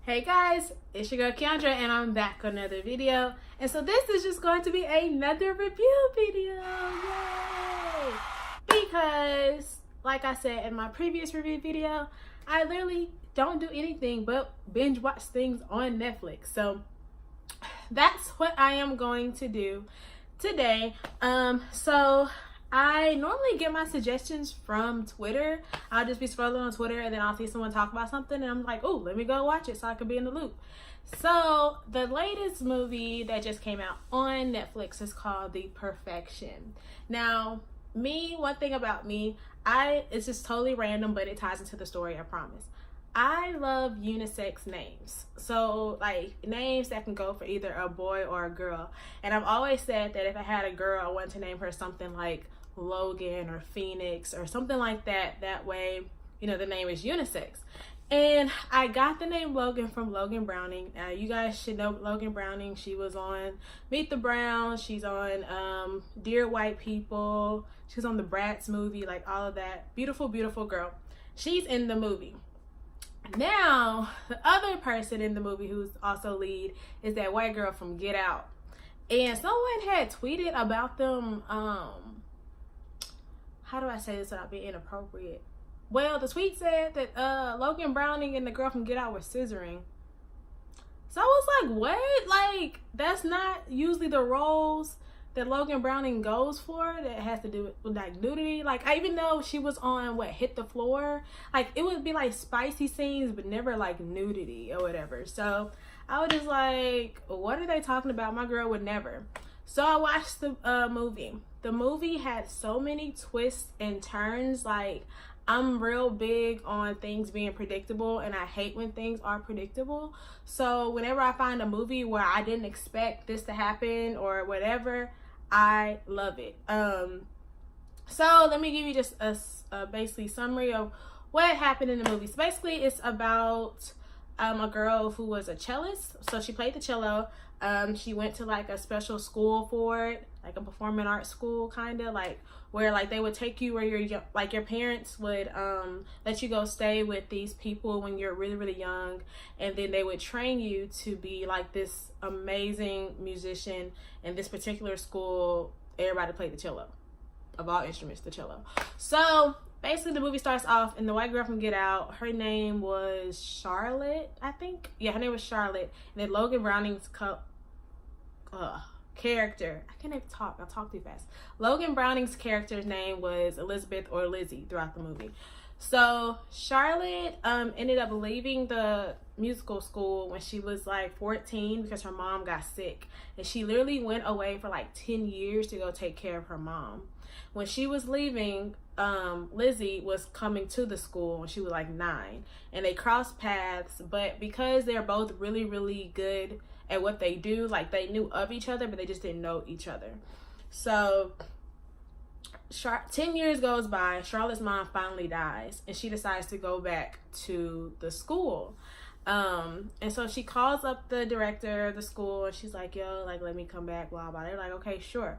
Hey guys, it's your girl Keandra and I'm back with another video. And so this is just going to be another review video. Yay! Because, like I said in my previous review video, I literally don't do anything but binge watch things on Netflix. So that's what I am going to do today. So I normally get my suggestions from Twitter. I'll just be scrolling on Twitter and then I'll see someone talk about something and I'm like, oh, let me go watch it so I can be in the loop. So the latest movie that just came out on Netflix is called The Perfection. Now, one thing about me, it's just totally random, but it ties into the story, I promise. I love unisex names. So like names that can go for either a boy or a girl. And I've always said that if I had a girl, I wanted to name her something like Logan or Phoenix or something like that. That way, you know, the name is unisex. And I got the name Logan from Logan Browning. You guys should know Logan Browning. She was on Meet the Browns. She's on Dear White People. She's on the Bratz movie, like all of that. Beautiful, beautiful girl. She's in the movie. Now, the other person in the movie who's also lead is that white girl from Get Out. And someone had tweeted about them, how do I say this without being inappropriate? Well, the tweet said that Logan Browning and the girl from Get Out were scissoring. So I was like, what? Like, that's not usually the roles that Logan Browning goes for that has to do with like nudity. Like, I even know she was on Hit the Floor. Like, it would be like spicy scenes, but never like nudity or whatever. So I was just like, what are they talking about? My girl would never. So I watched the movie. The movie had so many twists and turns. Like, I'm real big on things being predictable and I hate when things are predictable. So whenever I find a movie where I didn't expect this to happen or whatever, I love it. So let me give you just a basically summary of what happened in the movie. So basically it's about a girl who was a cellist. So she played the cello. She went to like a special school for it, like a performing arts school, kind of like where like they would take you where you're like your parents would let you go stay with these people when you're really, really young, and then they would train you to be like this amazing musician. In this particular school, everybody played the cello, of all instruments, the cello. So basically the movie starts off and the white girl from Get Out, her name was Charlotte, I think. Yeah, her name was Charlotte. And then Logan Browning's character, I can't even talk, I talk too fast. Logan Browning's character's name was Elizabeth or Lizzie throughout the movie. So Charlotte ended up leaving the musical school when she was like 14 because her mom got sick. And she literally went away for like 10 years to go take care of her mom. When she was leaving, Lizzie was coming to the school when she was like 9. And they crossed paths, but because they're both really, really good at what they do, like they knew of each other, but they just didn't know each other. So 10 years goes by, Charlotte's mom finally dies, and she decides to go back to the school. And so she calls up the director of the school, and she's like, yo, like, let me come back, blah, blah. They're like, okay, sure.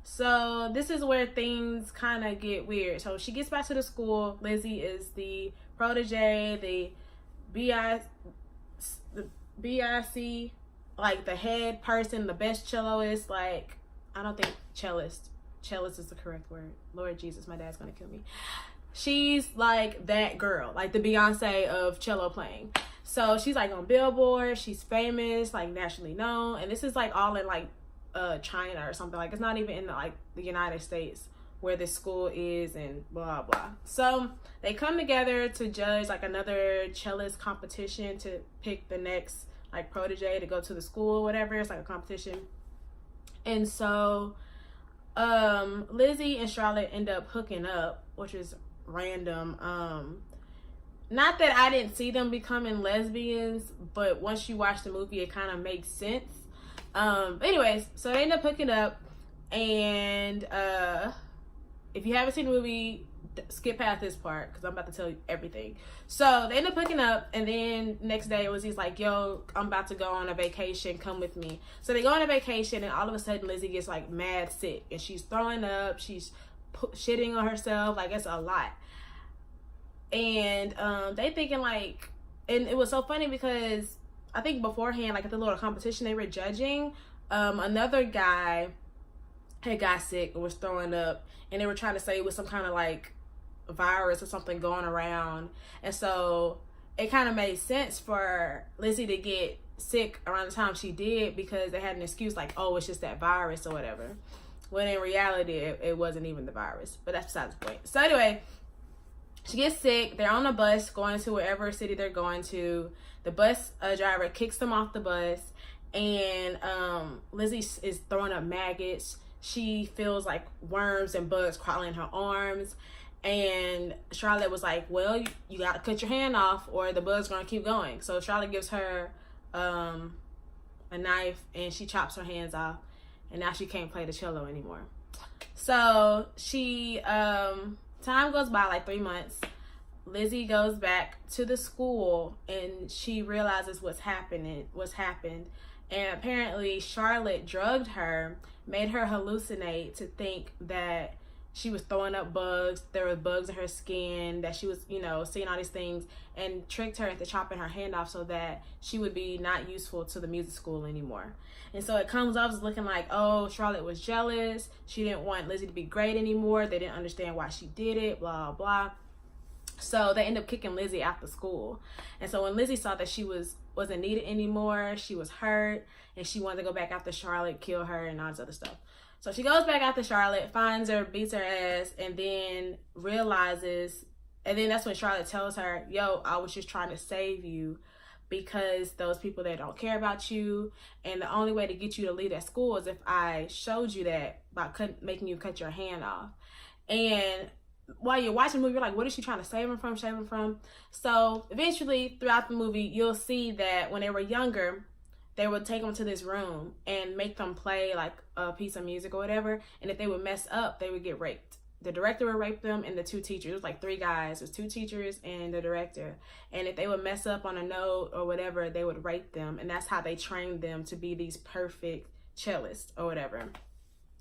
So this is where things kind of get weird. So she gets back to the school. Lizzie is the protege, the BIC, like the head person, the best celloist. Like, I don't think cellist is the correct word. Lord Jesus, my dad's gonna kill me. She's like that girl, like the Beyonce of cello playing. So she's like on Billboard, she's famous, like nationally known, and this is like all in like China or something. Like, it's not even in like the United States where this school is, and blah blah. So they come together to judge like another cellist competition to pick the next like protege to go to the school, whatever. It's like a competition. And so Lizzie and Charlotte end up hooking up, which is random. Not that I didn't see them becoming lesbians, but once you watch the movie it kind of makes sense. Anyways, so they end up hooking up, and if you haven't seen the movie, skip past this part because I'm about to tell you everything. So they end up hooking up, and then next day Lizzie's like, yo, I'm about to go on a vacation, come with me. So they go on a vacation, and all of a sudden Lizzie gets like mad sick, and she's throwing up, she's shitting on herself, like it's a lot. And they thinking like, and it was so funny because I think beforehand, like at the little competition they were judging, another guy had got sick and was throwing up, and they were trying to say it was some kind of like virus or something going around. And so it kind of made sense for Lizzie to get sick around the time she did, because they had an excuse like, oh, it's just that virus or whatever, when in reality it wasn't even the virus. But that's besides the point. So anyway, she gets sick. They're on a bus going to wherever city they're going to. The bus driver kicks them off the bus, and Lizzie is throwing up maggots. She feels like worms and bugs crawling in her arms. And Charlotte was like, well, you got to cut your hand off or the bug's going to keep going. So Charlotte gives her a knife, and she chops her hands off. And now she can't play the cello anymore. So she, time goes by, like 3 months. Lizzie goes back to the school, and she realizes what's happened. And apparently Charlotte drugged her, made her hallucinate to think that she was throwing up bugs, there were bugs in her skin, that she was, you know, seeing all these things, and tricked her into chopping her hand off so that she would be not useful to the music school anymore. And so it comes off as looking like, oh, Charlotte was jealous. She didn't want Lizzie to be great anymore. They didn't understand why she did it, blah, blah. So they end up kicking Lizzie out the school. And so when Lizzie saw that she wasn't needed anymore, she was hurt, and she wanted to go back after Charlotte, kill her, and all this other stuff. So she goes back after Charlotte, finds her, beats her ass, and then realizes, and then that's when Charlotte tells her, yo, I was just trying to save you because those people that don't care about you, and the only way to get you to leave that school is if I showed you that by making you cut your hand off. And while you're watching the movie, you're like, what is she trying to save him from? So eventually throughout the movie, you'll see that when they were younger, they would take them to this room and make them play like a piece of music or whatever. And if they would mess up, they would get raped. The director would rape them, and the two teachers. It was like 3 guys. It was 2 teachers and the director. And if they would mess up on a note or whatever, they would rape them. And that's how they trained them to be these perfect cellists or whatever.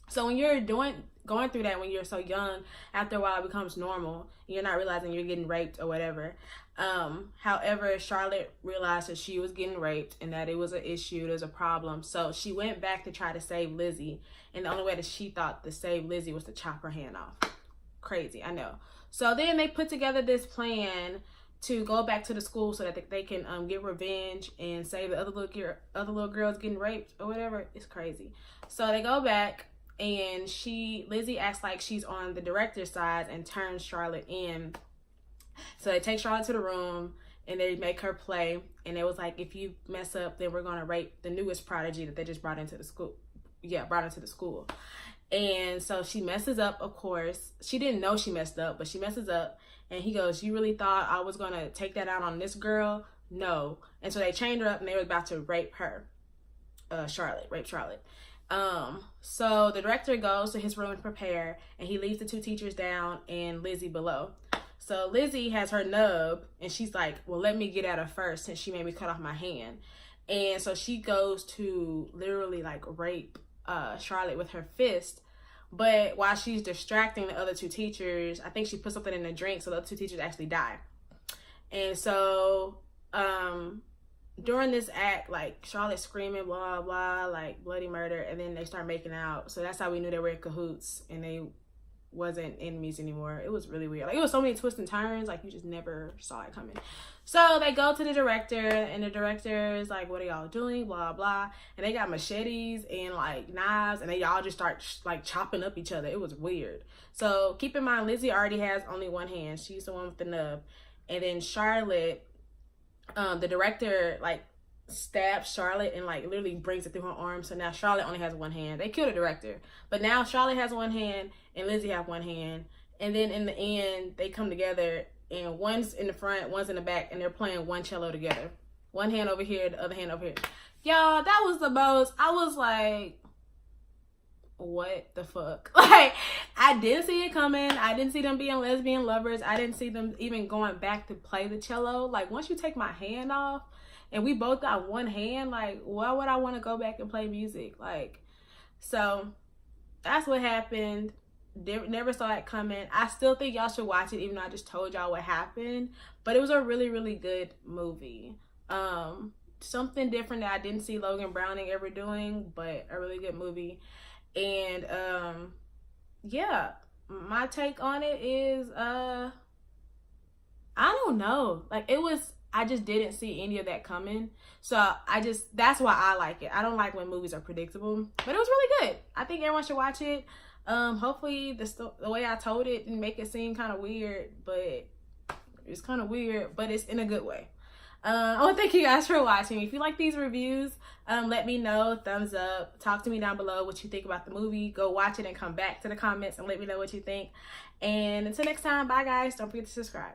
So when you're going through that when you're so young, after a while it becomes normal. You're not realizing you're getting raped or whatever. However, Charlotte realized that she was getting raped and that it was an issue, there's a problem. So she went back to try to save Lizzie. And the only way that she thought to save Lizzie was to chop her hand off. Crazy, I know. So then they put together this plan to go back to the school so that they can get revenge and save the other little girls getting raped or whatever. It's crazy. So they go back, and Lizzie acts like she's on the director's side and turns Charlotte in. So they take Charlotte to the room and they make her play. And it was like, if you mess up, then we're going to rape the newest prodigy that they just brought into the school. Yeah, brought into the school. And so she messes up, of course. She didn't know she messed up, but she messes up. And he goes, you really thought I was going to take that out on this girl? No. And so they chained her up, and they were about to rape her. Rape Charlotte. So the director goes to his room to prepare, and he leaves the 2 teachers down and Lizzie below. So Lizzie has her nub, and she's like, well, let me get at her first since she made me cut off my hand. And so she goes to literally like rape Charlotte with her fist. But while she's distracting the other 2 teachers, I think she put something in the drink, so the other 2 teachers actually die. And so during this act, like, Charlotte's screaming, blah, blah, like, bloody murder, and then they start making out. So that's how we knew they were in cahoots, and they wasn't enemies anymore. It was really weird. Like, it was so many twists and turns, like, you just never saw it coming. So they go to the director, and the director is like, what are y'all doing, blah, blah. And they got machetes and, like, knives, and they all just start, like, chopping up each other. It was weird. So keep in mind, Lizzie already has only one hand. She's the one with the nub. And then Charlotte, the director, like, stabs Charlotte and, like, literally brings it through her arm. So now Charlotte only has one hand. They killed the director. But now Charlotte has one hand and Lizzie has one hand. And then in the end, they come together, and one's in the front, one's in the back, and they're playing one cello together. One hand over here, the other hand over here. Y'all, that was the most, I was like, what the fuck? Like, I didn't see it coming. I didn't see them being lesbian lovers. I didn't see them even going back to play the cello. Like, once you take my hand off and we both got one hand, like, why would I want to go back and play music? Like, so that's what happened. Never saw it coming. I still think y'all should watch it, even though I just told y'all what happened. But it was a really, really good movie. something different that I didn't see Logan Browning ever doing, but a really good movie. And yeah, my take on it is I don't know. Like, it was, I just didn't see any of that coming. So that's why I like it. I don't like when movies are predictable, but it was really good. I think everyone should watch it. Hopefully the way I told it didn't make it seem kind of weird, but it's kind of weird, but it's in a good way. I want to thank you guys for watching. If you like these reviews, let me know. Thumbs up. Talk to me down below what you think about the movie. Go watch it and come back to the comments and let me know what you think. And until next time, bye guys. Don't forget to subscribe.